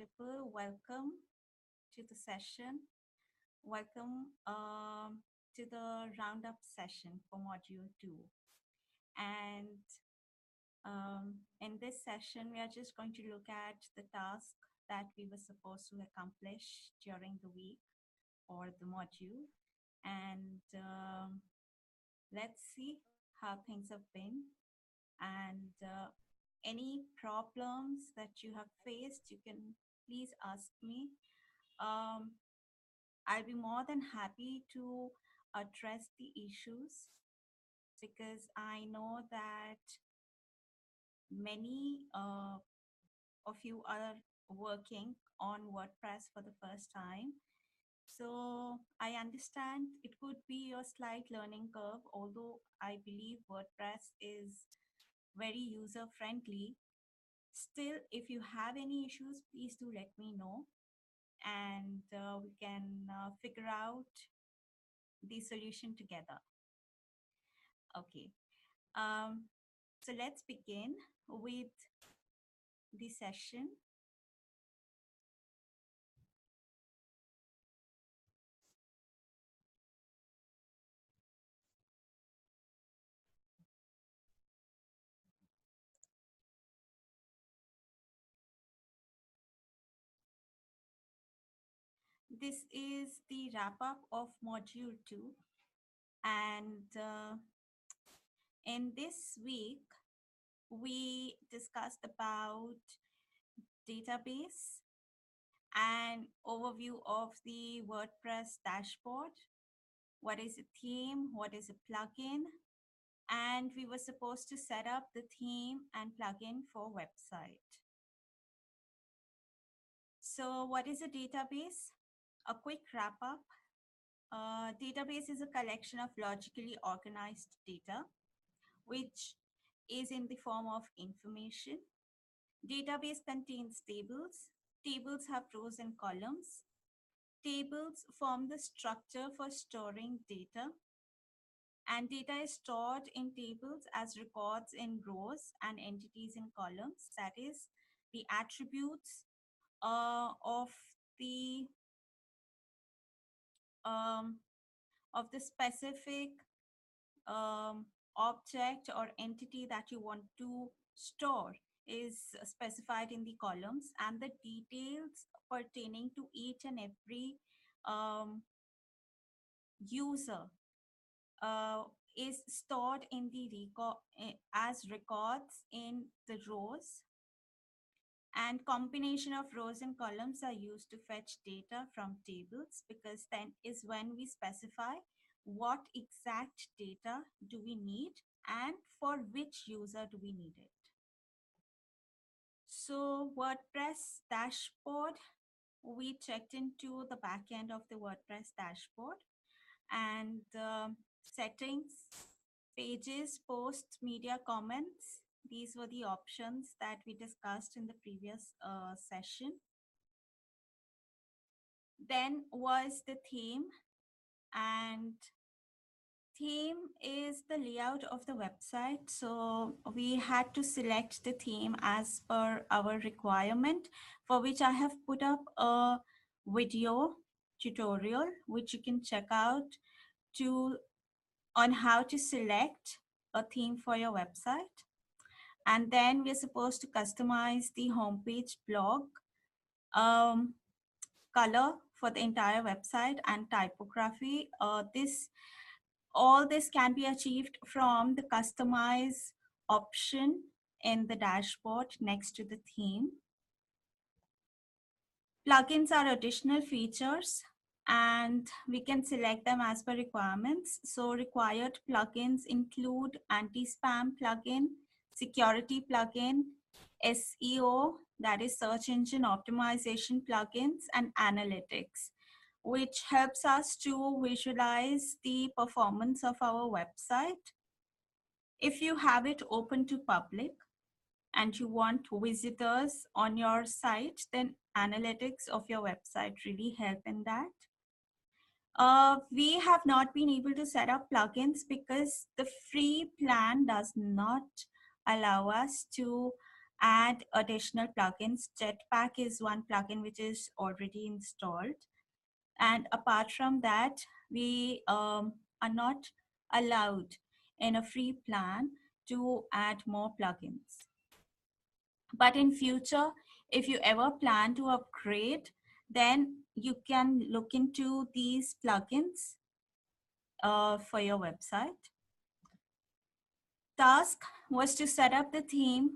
audible, welcome to the session. Welcome to the roundup session for Module 2. And in this session, we are just going to look at the task that we were supposed to accomplish during the week or the module. And let's see how things have been. And any problems that you have faced, you can please ask me. I'll be more than happy to address the issues because I know that many of you are working on WordPress for the first time. So I understand it could be a slight learning curve, although I believe WordPress is very user friendly. Still, if you have any issues, please do let me know, and we can figure out the solution together. Okay, so let's begin with the session. This is the wrap up of Module 2, and in this week, we discussed about database and overview of the WordPress dashboard. What is a theme? What is a plugin? And we were supposed to set up the theme and plugin for website. So what is a database? A quick wrap up. Database is a collection of logically organized data, which is in the form of information. Database contains tables. Tables have rows and columns. Tables form the structure for storing data. And data is stored in tables as records in rows and entities in columns. That is the attributes of the specific object or entity that you want to store is specified in the columns, and the details pertaining to each and every user is stored in the as records in the rows, and combination of rows and columns are used to fetch data from tables, because then is when we specify what exact data do we need and for which user do we need it. So WordPress dashboard, we checked into the back end of the WordPress dashboard, and settings, pages, posts, media, comments. These were the options that we discussed in the previous session. Then was the theme, and theme is the layout of the website. So we had to select the theme as per our requirement, for which I have put up a video tutorial, which you can check out on how to select a theme for your website. And then we're supposed to customize the homepage blog color for the entire website and typography. All this can be achieved from the customize option in the dashboard next to the theme. Plugins are additional features, and we can select them as per requirements. So required plugins include anti-spam plugin, security plugin, SEO, that is search engine optimization plugins, and analytics, which helps us to visualize the performance of our website. If you have it open to public and you want visitors on your site, then analytics of your website really help in that. We have not been able to set up plugins because the free plan does not allow us to add additional plugins. Jetpack is one plugin which is already installed. And apart from that, we are not allowed in a free plan to add more plugins. But in future, if you ever plan to upgrade, then you can look into these plugins for your website. Task was to set up the theme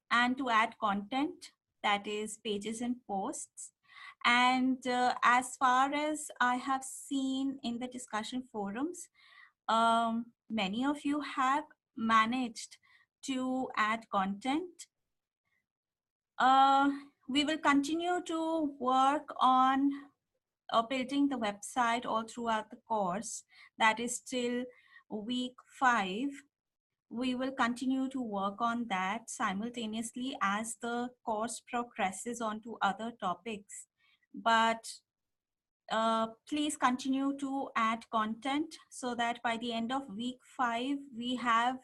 and to add content, that is pages and posts. And as far as I have seen in the discussion forums, many of you have managed to add content. We will continue to work on building the website all throughout the course. That is till week 5. We will continue to work on that simultaneously as the course progresses on to other topics. But please continue to add content so that by the end of week 5, we have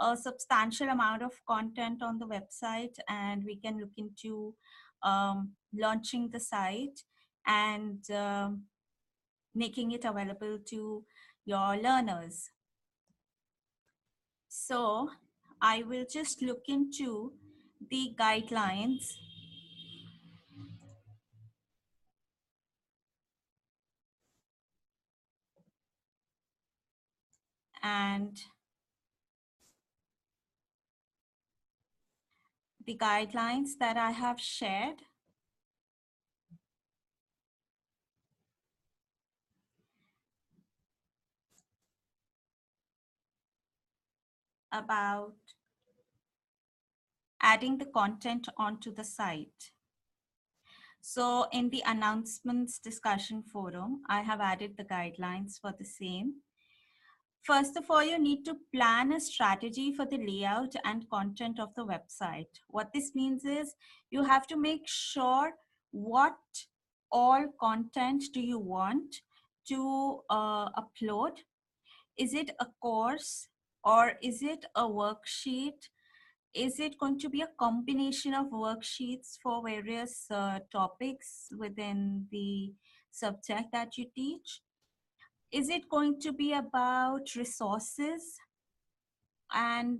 a substantial amount of content on the website, and we can look into launching the site and making it available to your learners. So I will just look into the guidelines. And the guidelines that I have shared about adding the content onto the site. So in the announcements discussion forum, I have added the guidelines for the same. First of all, you need to plan a strategy for the layout and content of the website. What this means is you have to make sure what all content do you want to upload. Is it a course or is it a worksheet? Is it going to be a combination of worksheets for various topics within the subject that you teach? Is it going to be about resources? And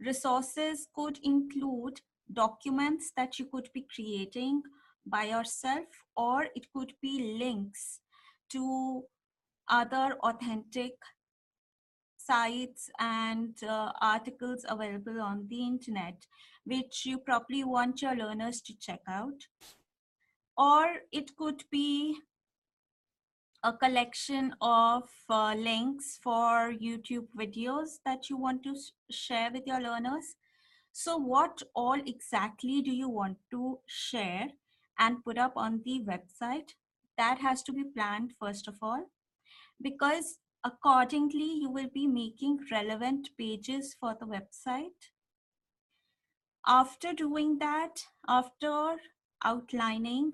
resources could include documents that you could be creating by yourself, or it could be links to other authentic sites and articles available on the internet, which you probably want your learners to check out. Or it could be a collection of links for YouTube videos that you want to share with your learners. So what all exactly do you want to share and put up on the website? That has to be planned first of all, because accordingly you will be making relevant pages for the website. After doing that, after outlining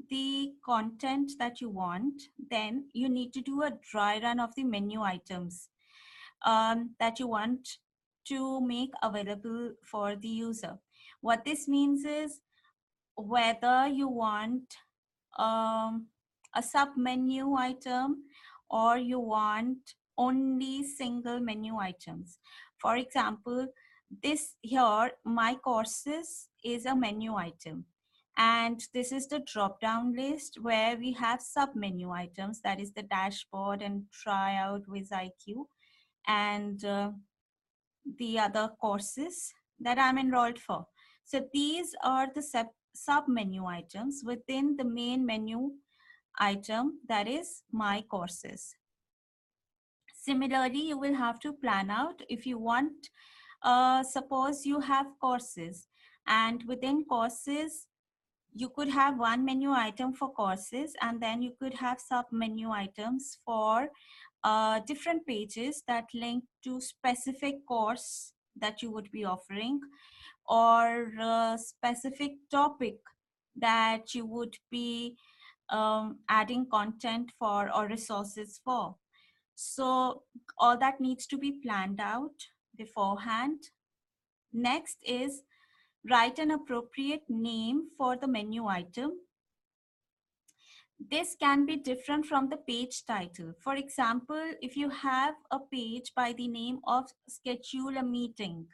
the content that you want, then you need to do a dry run of the menu items that you want to make available for the user. What this means is whether you want a sub menu item or you want only single menu items. For example, this here, my courses, is a menu item. And this is the drop down list where we have sub menu items, that is the dashboard and tryout with IQ and the other courses that I'm enrolled for. So these are the sub menu items within the main menu item, that is my courses. Similarly, you will have to plan out if you want, suppose you have courses, and within courses, you could have one menu item for courses, and then you could have sub menu items for different pages that link to specific course that you would be offering, or a specific topic that you would be adding content for or resources for. So all that needs to be planned out beforehand. Next is Write an appropriate name for the menu item. This can be different from the page title. For example, if you have a page by the name of schedule a meeting,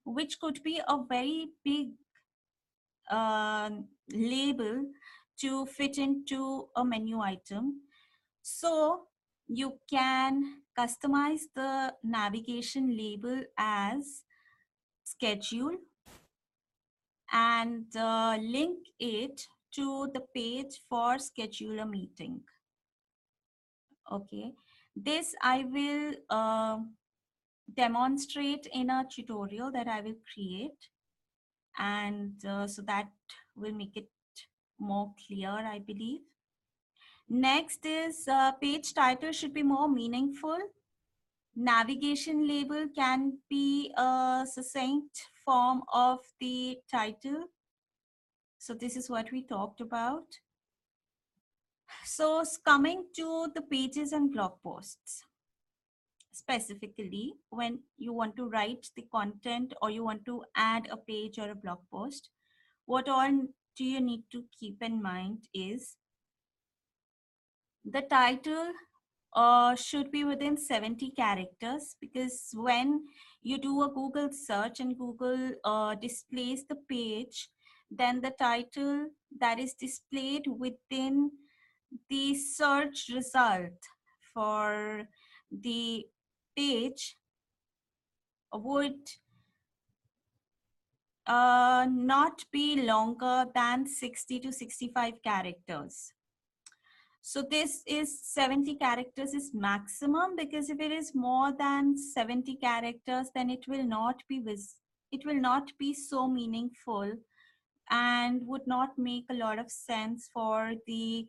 which could be a very big uh, label to fit into a menu item. So you can customize the navigation label as schedule and link it to the page for schedule a meeting. Okay, this I will demonstrate in a tutorial that I will create, and so that will make it more clear, I believe. Next is page title should be more meaningful. Navigation label can be a succinct form of the title. So this is what we talked about. So coming to the pages and blog posts. Specifically, when you want to write the content or you want to add a page or a blog post, what all do you need to keep in mind is the title should be within 70 characters, because when you do a Google search and Google displays the page, then the title that is displayed within the search result for the page would not be longer than 60 to 65 characters. So this is 70 characters is maximum, because if it is more than 70 characters, then it will not be so meaningful and would not make a lot of sense for the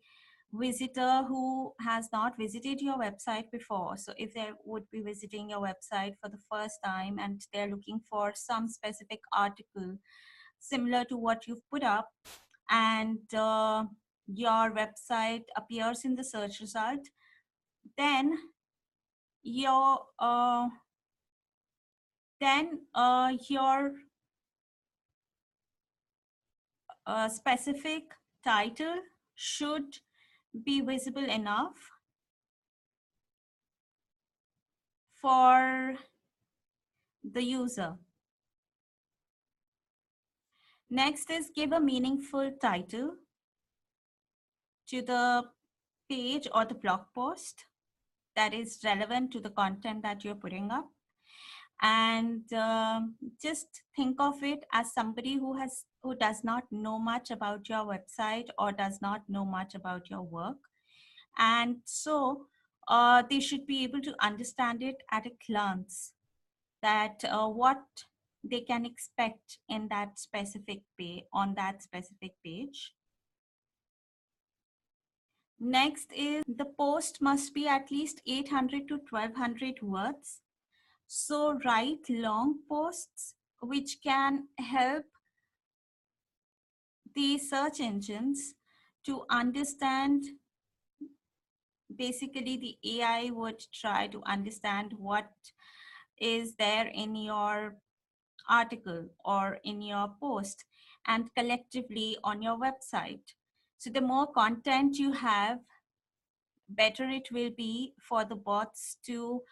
visitor who has not visited your website before. So if they would be visiting your website for the first time and they're looking for some specific article similar to what you've put up, and your website appears in the search result, then your specific title should be visible enough for the user. Next is give a meaningful title to the page or the blog post that is relevant to the content that you're putting up. And just think of it as somebody who does not know much about your website or does not know much about your work. And so they should be able to understand it at a glance, that what they can expect in that specific page, on that specific page. Next is the post must be at least 800 to 1200 words. So write long posts which can help the search engines to understand. Basically, the AI would try to understand what is there in your article or in your post and collectively on your website. So the more content you have, better it will be for the bots to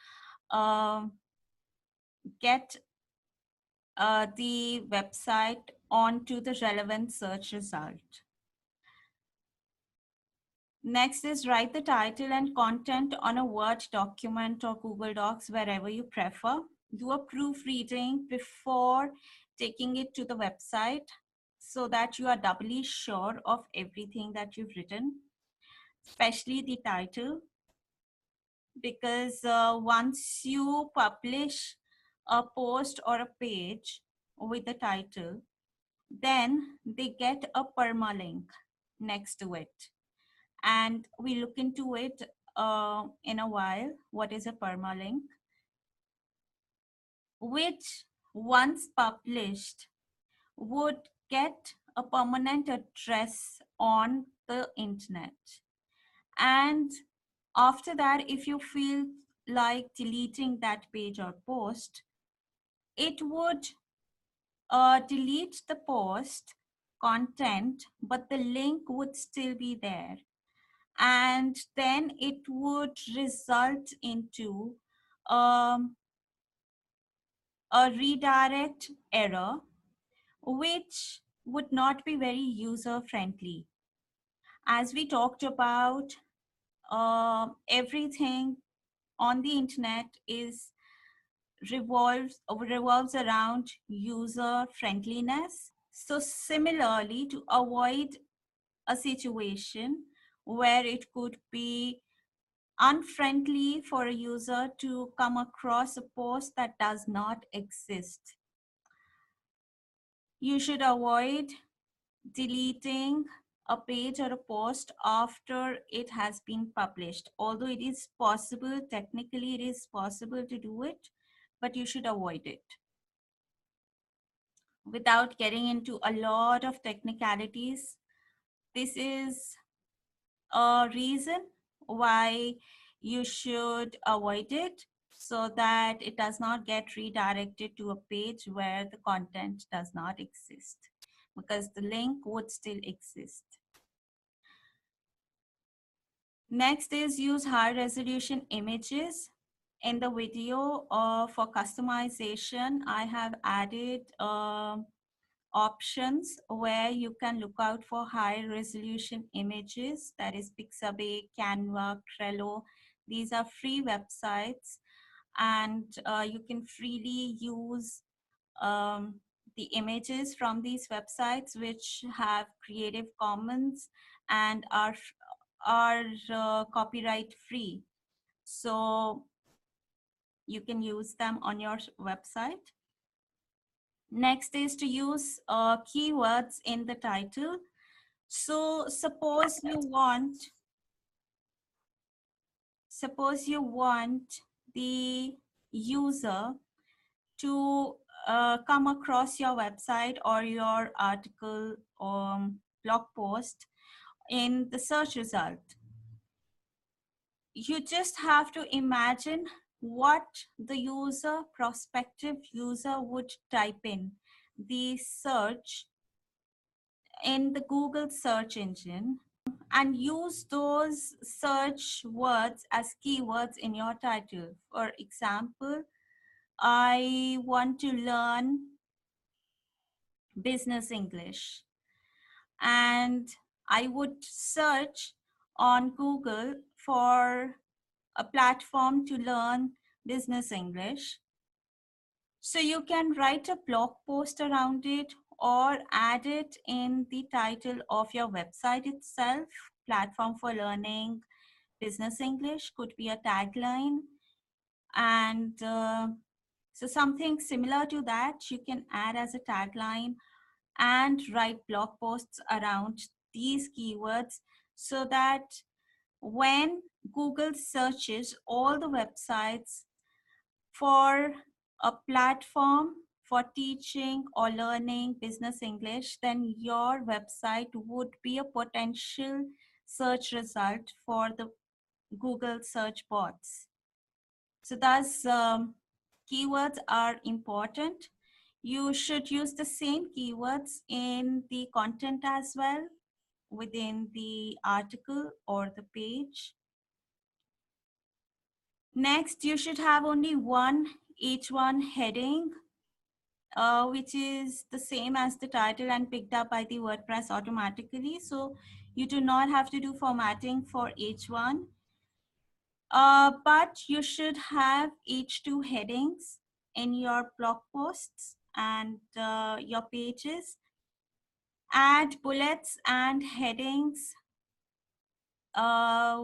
get the website onto the relevant search result. Next is write the title and content on a Word document or Google Docs, wherever you prefer. Do a proofreading before taking it to the website so that you are doubly sure of everything that you've written, especially the title, because once you publish a post or a page with the title, then they get a permalink next to it. And we look into it in a while. What is a permalink? Which once published would get a permanent address on the internet. And after that, if you feel like deleting that page or post, it would delete the post content, but the link would still be there. And then it would result into um, a redirect error, which would not be very user friendly. As we talked about, everything on the internet is revolves around user friendliness. So similarly, to avoid a situation where it could be unfriendly for a user to come across a post that does not exist, you should avoid deleting a page or a post after it has been published. Although it is possible, technically it is possible to do it, but you should avoid it. Without getting into a lot of technicalities, this is a reason why you should avoid it, so that it does not get redirected to a page where the content does not exist, because the link would still exist. Next is use high resolution images. In the video for customization, I have added options where you can look out for high resolution images, that is Pixabay, Canva, Trello. These are free websites, and you can freely use the images from these websites, which have Creative Commons and are copyright free. So you can use them on your website. Next is to use keywords in the title. So suppose you want the user to come across your website or your article or blog post in the search result. You just have to imagine what the prospective user would type in the search in the Google search engine, and use those search words as keywords in your title. For example, I want to learn business English, and I would search on Google for a platform to learn business English. So you can write a blog post around it or add it in the title of your website itself. Platform for learning business English could be a tagline. And so something similar to that you can add as a tagline and write blog posts around these keywords, so that when Google searches all the websites for a platform for teaching or learning business English, then your website would be a potential search result for the Google search bots. So thus, keywords are important. You should use the same keywords in the content as well, within the article or the page. Next, you should have only one H1 heading, which is the same as the title and picked up by the WordPress automatically. So you do not have to do formatting for H1. But you should have H2 headings in your blog posts and your pages. Add bullets and headings,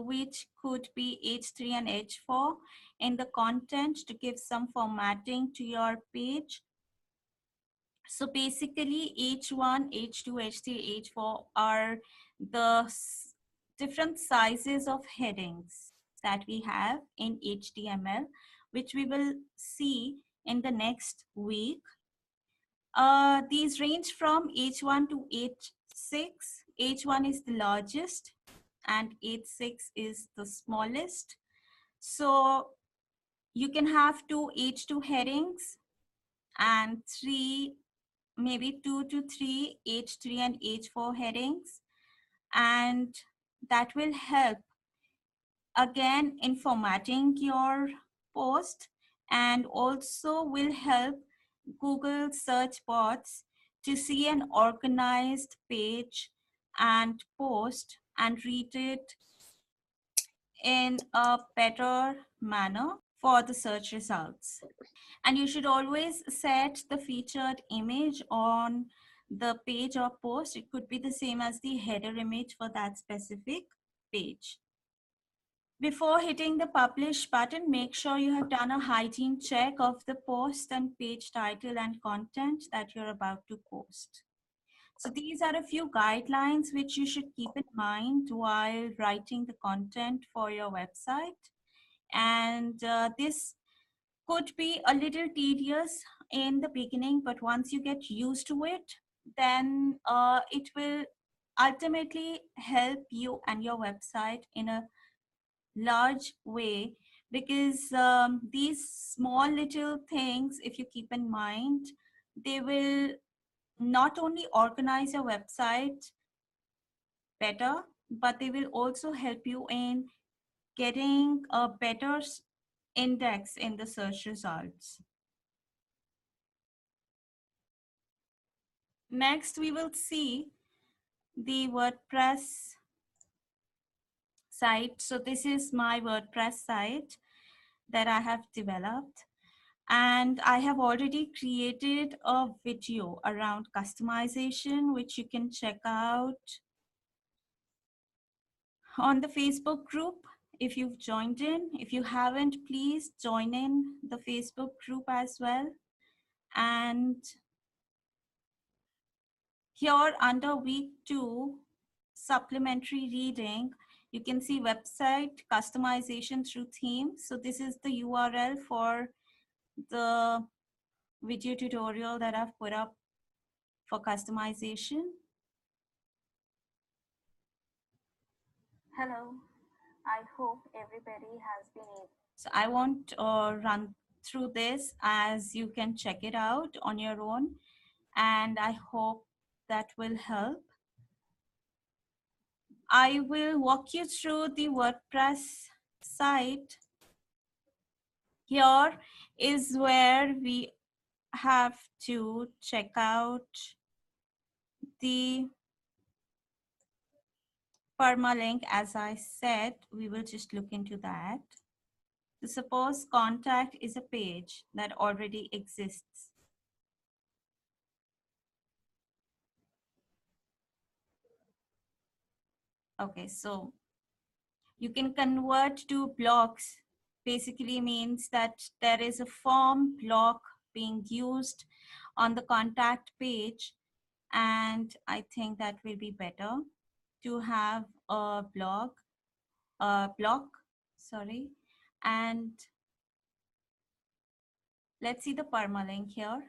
which could be H3 and H4 in the content to give some formatting to your page. So basically H1, H2, H3, H4 are the different sizes of headings that we have in HTML, which we will see in the next week. These range from H1 to H6. H1 is the largest and H6 is the smallest. So you can have two H2 headings and three maybe 2 to 3 H3 and H4 headings, and that will help again in formatting your post, and also will help Google search bots to see an organized page and post and read it in a better manner for the search results. And you should always set the featured image on the page or post. It could be the same as the header image for that specific page. Before hitting the publish button, make sure you have done a hygiene check of the post and page title and content that you're about to post. So these are a few guidelines which you should keep in mind while writing the content for your website. And this could be a little tedious in the beginning, but once you get used to it, then it will ultimately help you and your website in a large way, because these small little things, if you keep in mind, they will not only organize your website better, but they will also help you in getting a better index in the search results. Next, we will see the WordPress site. So this is my WordPress site that I have developed. And I have already created a video around customization, which you can check out on the Facebook group if you've joined in. If you haven't, please join in the Facebook group as well. And here under week 2, supplementary reading, you can see website customization through themes. So this is the URL for the video tutorial that I've put up for customization. Hello, I hope everybody has been able. So I won't run through this, as you can check it out on your own, and I hope that will help. I will walk you through the WordPress site. Here is where we have to check out the permalink. As I said, we will just look into that. So suppose contact is a page that already exists. Okay, so you can convert to blocks. Basically means that there is a form block being used on the contact page, and I think that will be better to have a block, sorry. And let's see the permalink here.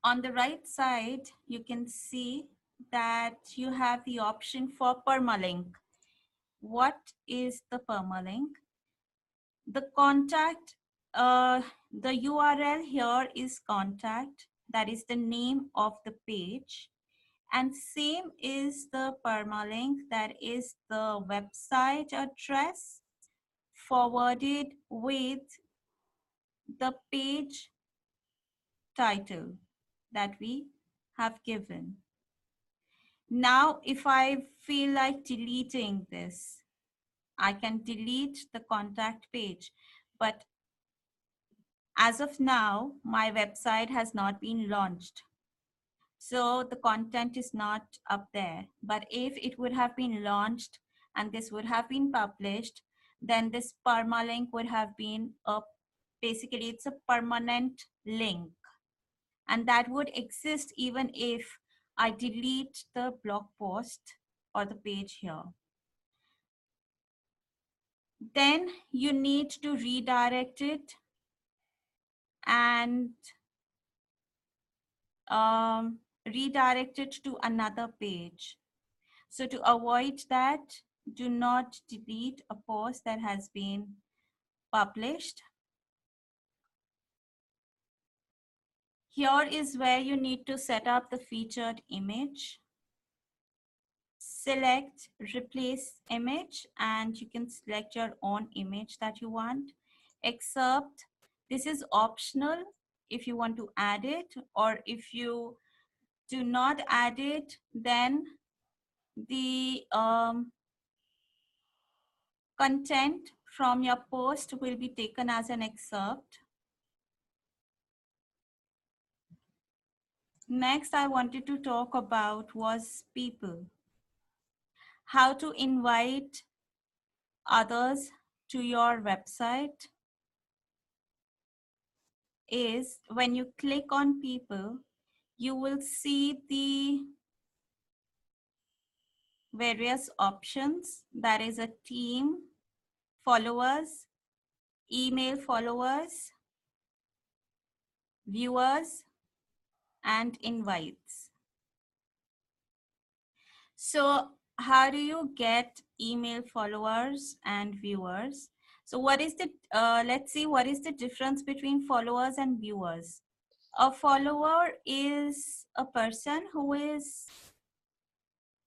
On the right side, you can see that you have the option for permalink. What is the permalink? The contact, the URL here is contact. That is the name of the page. And same is the permalink, that is the website address forwarded with the page title that we have given. Now, if I feel like deleting this, I can delete the contact page. But as of now, my website has not been launched, so the content is not up there. But if it would have been launched and this would have been published, then this permalink would have been basically it's a permanent link, and that would exist even if I delete the blog post or the page here. Then you need to redirect it and redirect it to another page. So to avoid that, do not delete a post that has been published. Here is where you need to set up the featured image. Select replace image and you can select your own image that you want. Excerpt, this is optional if you want to add it, or if you do not add it, then the content from your post will be taken as an excerpt. Next, I wanted to talk about was people. How to invite others to your website is when you click on people, you will see the various options. That is a team, followers, email followers, viewers, and invites. So how do you get email followers and viewers? So what is the, let's see what is the difference between followers and viewers. A follower is a person who is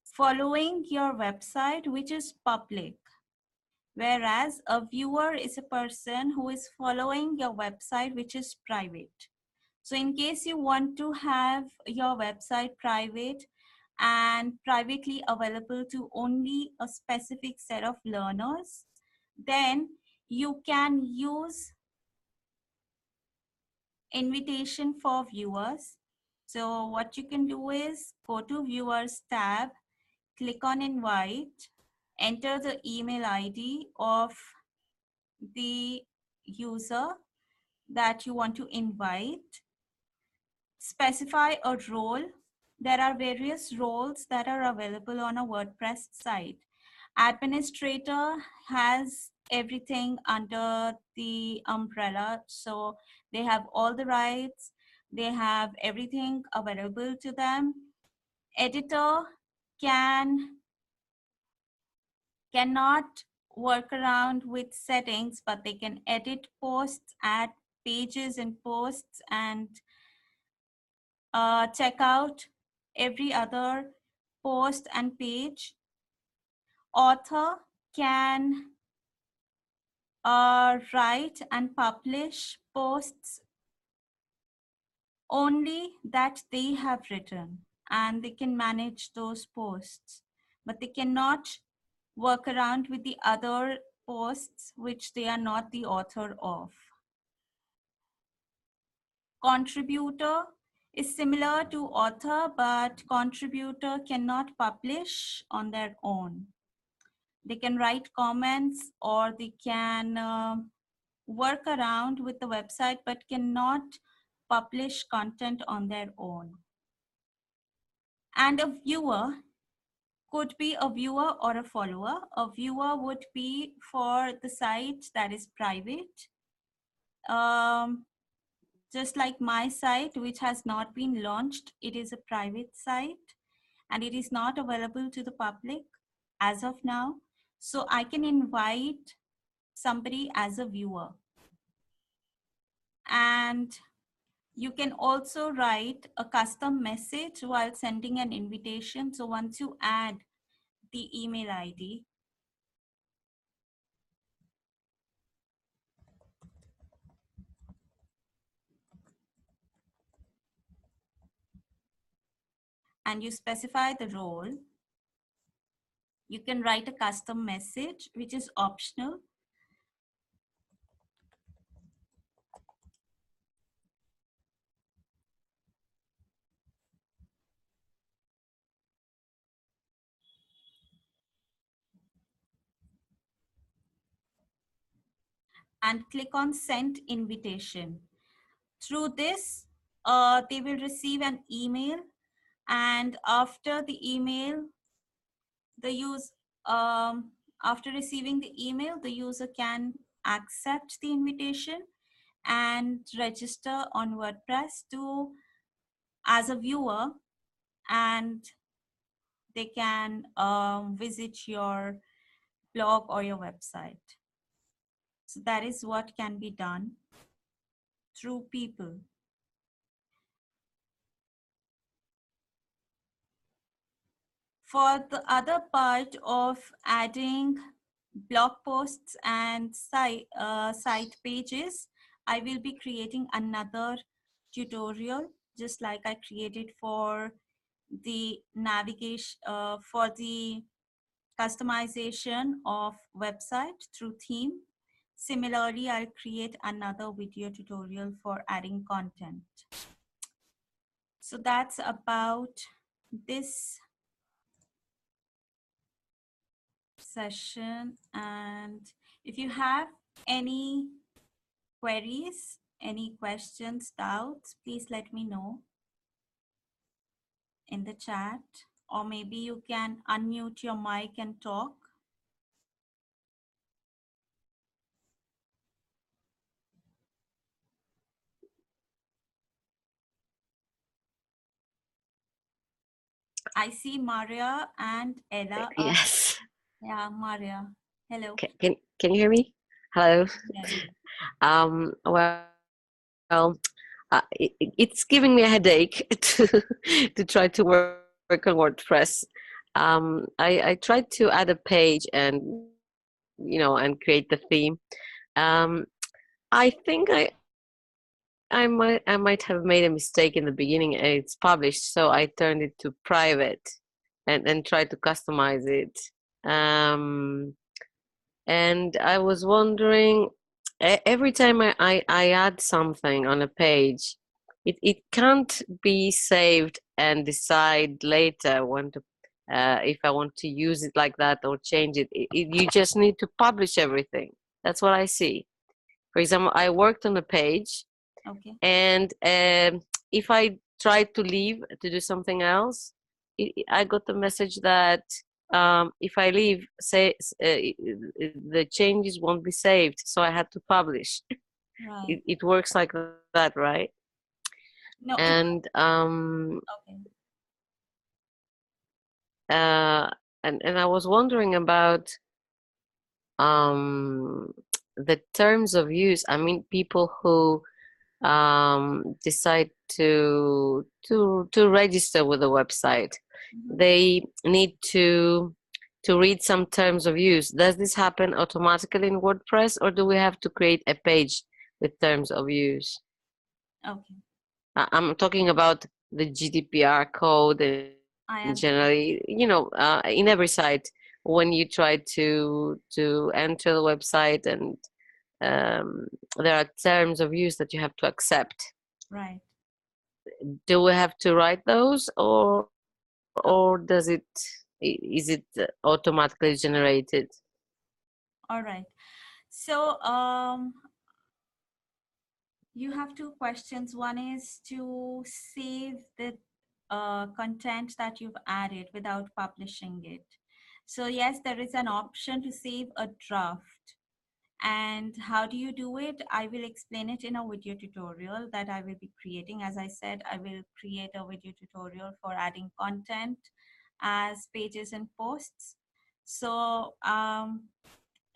following your website, which is public, whereas a viewer is a person who is following your website, which is private. So in case you want to have your website private and privately available to only a specific set of learners, then you can use invitation for viewers. So what you can do is go to viewers tab, click on invite, enter the email ID of the user that you want to invite, specify a role. There are various roles that are available on a WordPress site. Administrator has everything under the umbrella, so they have all the rights, they have everything available to them. Editor cannot work around with settings, but they can edit posts, add pages and posts, and check out every other post and page. Author can write and publish posts only that they have written, and they can manage those posts, but they cannot work around with the other posts which they are not the author of. Contributor is similar to author, but contributor cannot publish on their own. They can write comments or they can work around with the website, but cannot publish content on their own. And a viewer could be a viewer or a follower. A viewer would be for the site that is private. Just like my site, which has not been launched, it is a private site and it is not available to the public as of now. So I can invite somebody as a viewer. And you can also write a custom message while sending an invitation. So once you add the email ID, and you specify the role, you can write a custom message, which is optional. And click on send invitation. Through this, they will receive an email, and after the email, after receiving the email, the user can accept the invitation and register on WordPress as a viewer, and they can visit your blog or your website. So that is what can be done through people. For the other part of adding blog posts and site pages, I will be creating another tutorial, just like I created for the navigation, for the customization of website through theme. Similarly, I'll create another video tutorial for adding content. So that's about this session. And if you have any queries, any questions, doubts, please let me know in the chat, or maybe you can unmute your mic and talk. I see Maria and Ella. Yes. Yeah, Maria. Hello. Can you hear me? Hello. Well, it's giving me a headache to try to work on WordPress. I tried to add a page and and create the theme. I think I might have made a mistake in the beginning and it's published, so I turned it to private and tried to customize it. And I was wondering, every time I add something on a page, it can't be saved and decide later when to if I want to use it like that or change it. You just need to publish everything. That's what I see. For example, I worked on a page, Okay. and if I tried to leave to do something else, I got the message that if I leave, the changes won't be saved. So I had to publish. Right. It works like that, right? No. And Okay. uh, and I was wondering about um, the terms of use. I mean, people who decide to register with the website, Mhm. they need to read some terms of use. Does this happen automatically in WordPress, or do we have to create a page with terms of use? Okay. I'm talking about the GDPR code and I understand. generally, in every site when you try to enter the website, and there are terms of use that you have to accept. Right. Do we have to write those, Okay. or is it automatically generated? All right. So you have two questions. One is to save the content that you've added without publishing it. So yes, there is an option to save a draft. And how do you do it? I will explain it in a video tutorial that I will be creating. As I said, I will create a video tutorial for adding content as pages and posts. So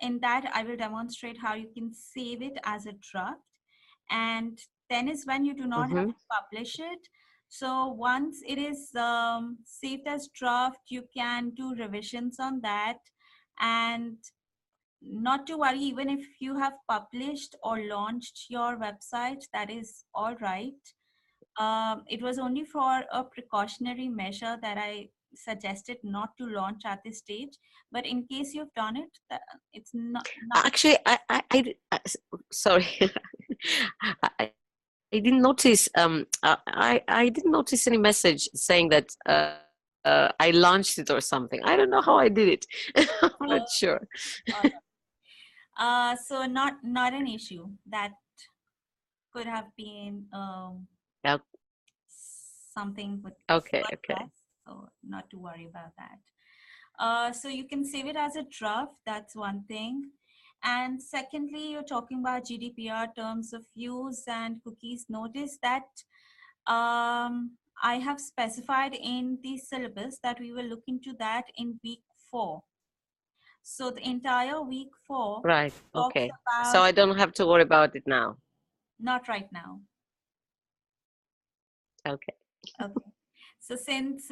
in that, I will demonstrate how you can save it as a draft. And then is when you do not have Mm-hmm. to publish it. So once it is saved as draft, you can do revisions on that. And not to worry, even if you have published or launched your website, that is all right. It was only for a precautionary measure that I suggested not to launch at this stage. But in case you've done it, it's not nothing. Actually, sorry, I didn't notice. I didn't notice any message saying that I launched it or something. I don't know how I did it. I'm not sure. So not an issue. That could have been Yeah, something with okay, okay. WordPress, so not to worry about that. So you can save it as a draft. That's one thing. And secondly, you're talking about GDPR terms of use and cookies. Notice that I have specified in the syllabus that we will look into that in week 4. So the entire week 4 Right. talks Okay. So about, I don't have to worry about it now. not right now. Okay. Okay. So since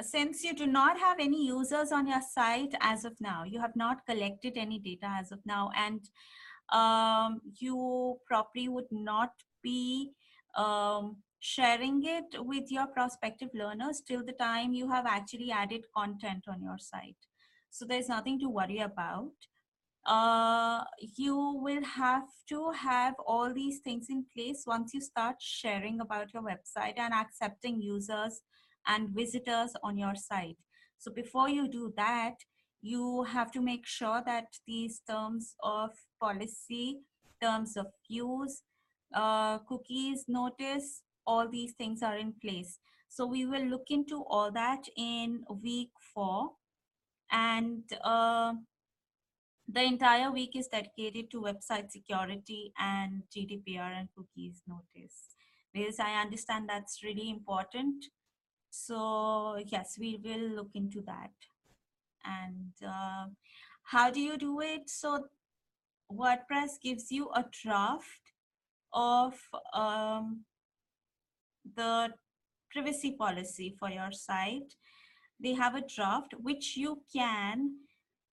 since you do not have any users on your site as of now, you have not collected any data as of now, and you probably would not be sharing it with your prospective learners till the time you have actually added content on your site. So there's nothing to worry about. You will have to have all these things in place once you start sharing about your website and accepting users and visitors on your site. So before you do that, you have to make sure that these terms of policy, terms of use, cookies notice, all these things are in place. So we will look into all that in week 4, and the entire week is dedicated to website security and GDPR and cookies notice, because I understand that's really important. So yes, we will look into that. And how do you do it? So WordPress gives you a draft of the privacy policy for your site. They have a draft which you can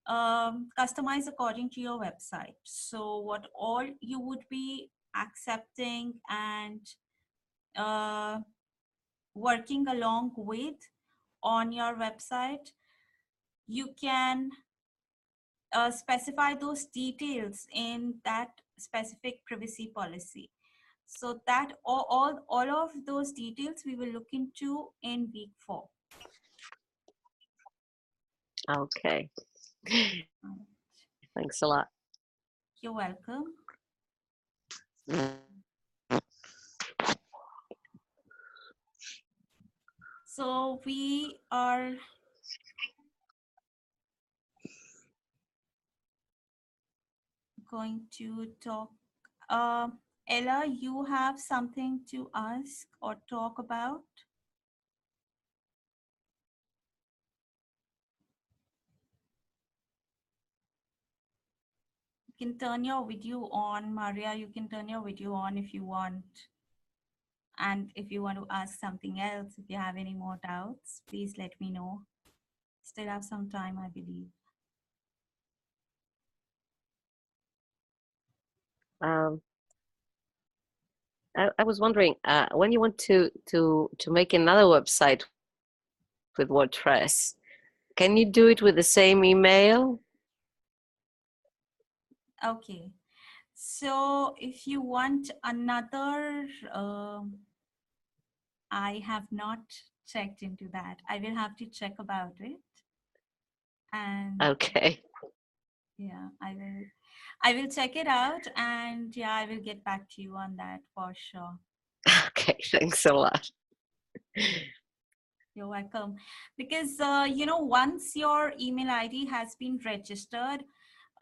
customize according to your website. So what all you would be accepting and uh, working along with on your website, you can specify those details in that specific privacy policy. So that all of those details we will look into in week 4. Okay. Thanks a lot. You're welcome. So we are going to talk. Ella, you have something to ask or talk about? You can turn your video on, Maria. You can turn your video on if you want. And if you want to ask something else, if you have any more doubts, please let me know. Still have some time, I believe. Um, I was wondering, when you want to make another website with WordPress, can you do it with the same email? Okay. So if you want another, I have not checked into that. I will have to check about it. And Okay. yeah, I will check it out, and yeah, I will get back to you on that for sure. Okay, thanks a lot. You're welcome. Because once your email ID has been registered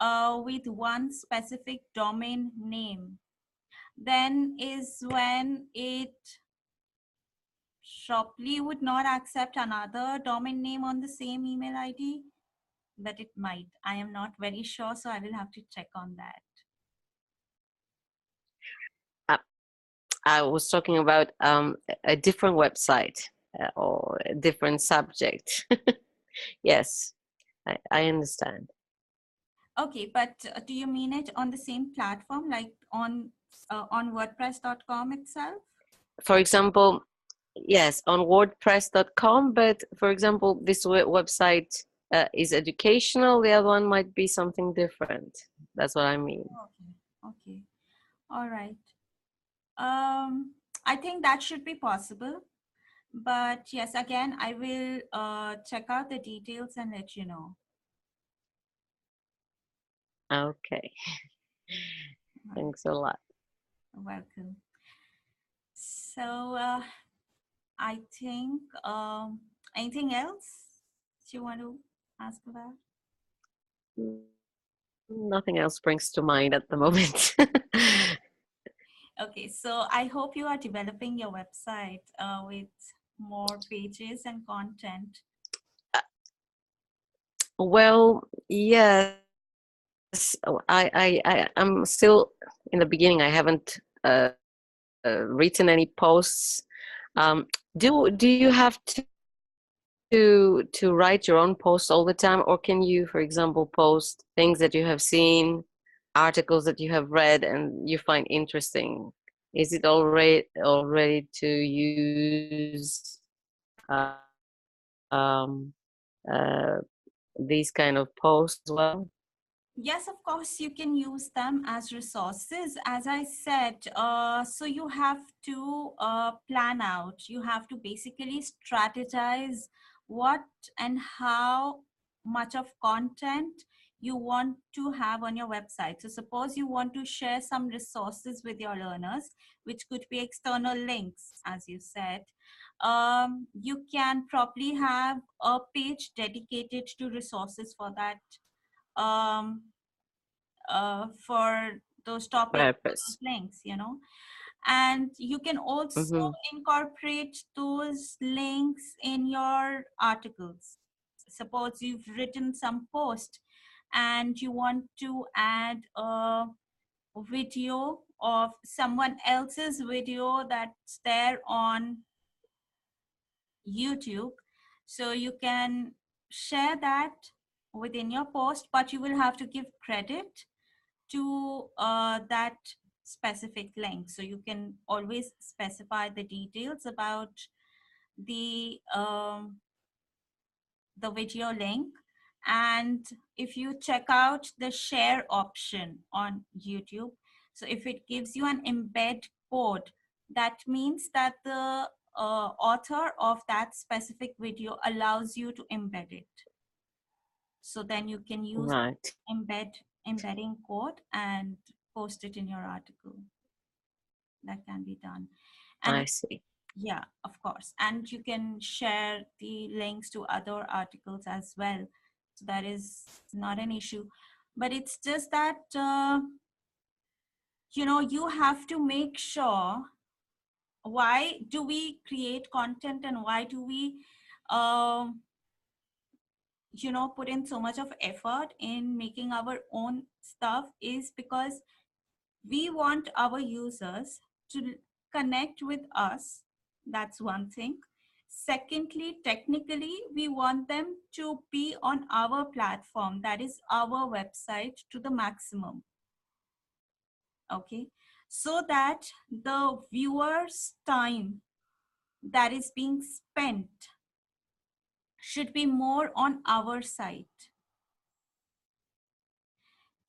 with one specific domain name, then is when it Shoply would not accept another domain name on the same email ID, but it might. I am not very sure, so I will have to check on that. I was talking about a different website or a different subject. Yes, I understand. Okay, but do you mean it on the same platform, like on WordPress.com itself? For example, yes, on WordPress.com, but for example, this website is educational. The other one might be something different. That's what I mean. Okay, okay, all right. I think that should be possible, but yes, again, I will check out the details and let you know. Okay, All right. thanks a lot. Welcome. So I think anything else you want to ask about? Nothing else springs to mind at the moment. Okay, so I hope you are developing your website with more pages and content. Well, yes, I'm still in the beginning. I haven't written any posts. Do you have to to write your own posts all the time, or can you, for example, post things that you have seen, articles that you have read and you find interesting? Is it already to use these kind of posts as well? Yes, of course, you can use them as resources. As I said, so you have to plan out, you have to basically strategize what and how much of content you want to have on your website. So suppose you want to share some resources with your learners, which could be external links, as you said. You can probably have a page dedicated to resources for that, for those topics, those WordPress. links, you know. And you can also Mm-hmm. incorporate those links in your articles. Suppose you've written some post and you want to add a video of someone else's video that's there on YouTube. So you can share that within your post, but you will have to give credit to that specific link. So you can always specify the details about the video link. And if you check out the share option on YouTube, so if it gives you an embed code, that means that the author of that specific video allows you to embed it. So then you can use Right. embedding code and post it in your article. That can be done. And I see. yeah, of course. And you can share the links to other articles as well. So that is not an issue. But it's just that, you have to make sure, why do we create content and why do we, um, put in so much of effort in making our own stuff, is because we want our users to connect with us. That's one thing. Secondly, technically, we want them to be on our platform, that is our website, to the maximum. Okay. So that the viewer's time that is being spent should be more on our site.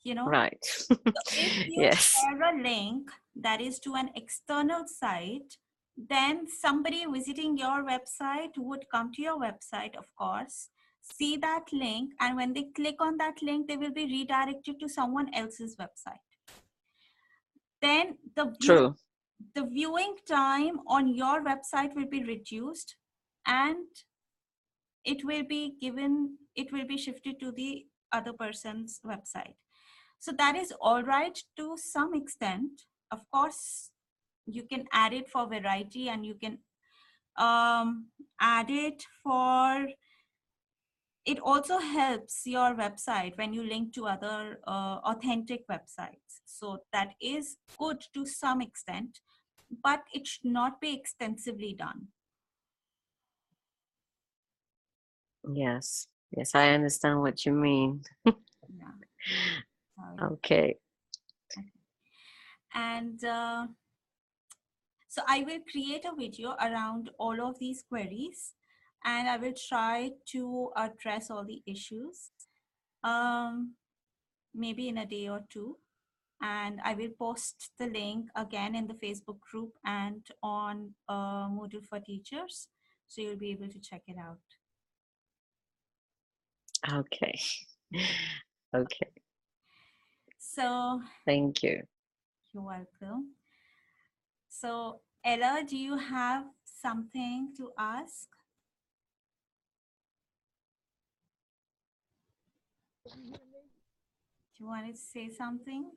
You know, Right. so if you Yes. share a link that is to an external site, then somebody visiting your website would come to your website, of course, see that link, and when they click on that link, they will be redirected to someone else's website. Then True. the viewing time on your website will be reduced, and it will be shifted to the other person's website. So that is all right to some extent. Of course, you can add it for variety, and you can add it for, it also helps your website when you link to other authentic websites. So that is good to some extent, but it should not be extensively done. Yes. Yes, I understand what you mean. Yeah. Sorry. Okay. Okay. And so I will create a video around all of these queries, and I will try to address all the issues, maybe in a day or two. And I will post the link again in the Facebook group and on Moodle for Teachers, so you'll be able to check it out. Okay. Okay. So Thank you. you're welcome. So Ella, do you have something to ask? Do you want to say something?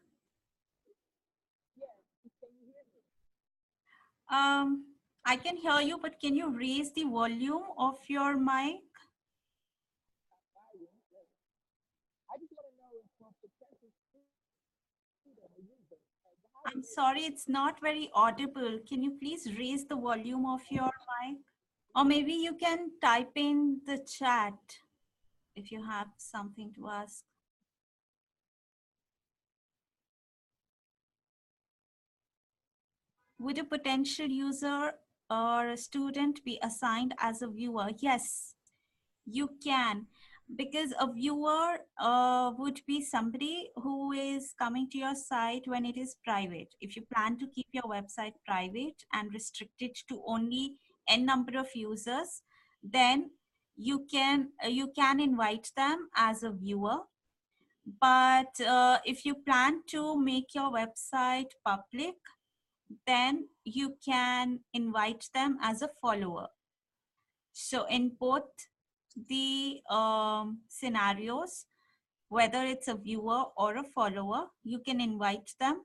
Um, I can hear you, but can you raise the volume of your mic? I'm sorry, it's not very audible. Can you please raise the volume of your mic Or maybe you can type in the chat if you have something to ask. Would a potential user or a student be assigned as a viewer? Yes, you can, because a viewer would be somebody who is coming to your site when it is private. If you plan to keep your website private and restrict it to only n number of users, then you can invite them as a viewer. But if you plan to make your website public, then you can invite them as a follower. So in both the scenarios, whether it's a viewer or a follower, you can invite them.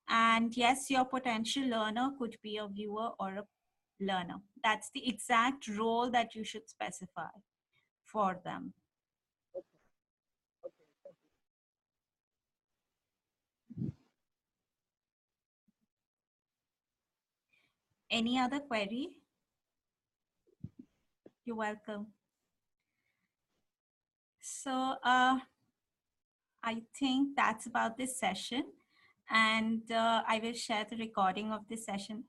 And yes, your potential learner could be a viewer or a learner. That's the exact role that you should specify for them. Any other query? You're welcome. So I think that's about this session. And I will share the recording of this session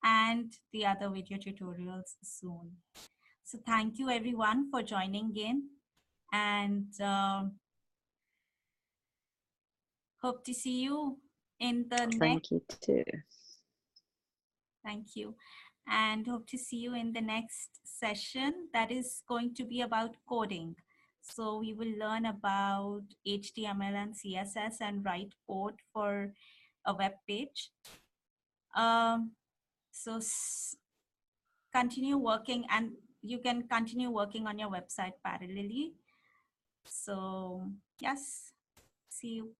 and the other video tutorials soon. So thank you everyone for joining in, and hope to see you in the next. Thank you too. Thank you. And hope to see you in the next session that is going to be about coding. So we will learn about HTML and CSS and write code for a web page. So continue working, and you can continue working on your website parallelly. So yes, see you.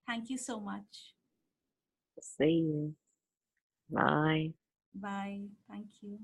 Thank you so much. See you. Bye. Bye. Thank you.